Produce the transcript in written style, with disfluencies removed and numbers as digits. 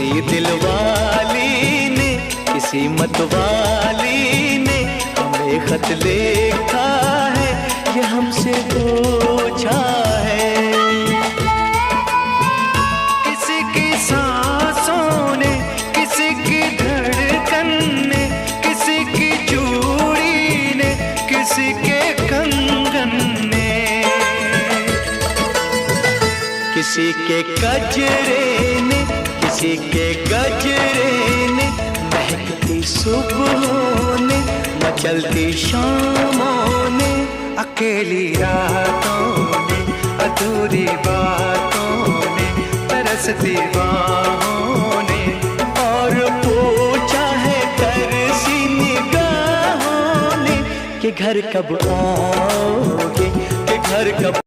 किसी दिलवाली ने, किसी मतवाली ने हमें खत लिखा है, ये हमसे पूछा है। किसी की सांसों ने, किसी की धड़कन ने, किसी की चूड़ी ने, किसी के कंगन ने, किसी के गजरे ने, किसी के गजरे ने, महकती सुबहों ने, मचलती शामों ने, अकेली रातों ने, अधूरी बातों ने, तरसती बाहों ने, और पूछा है तरसी निगाहों ने कि घर कब आओगे, कि घर कब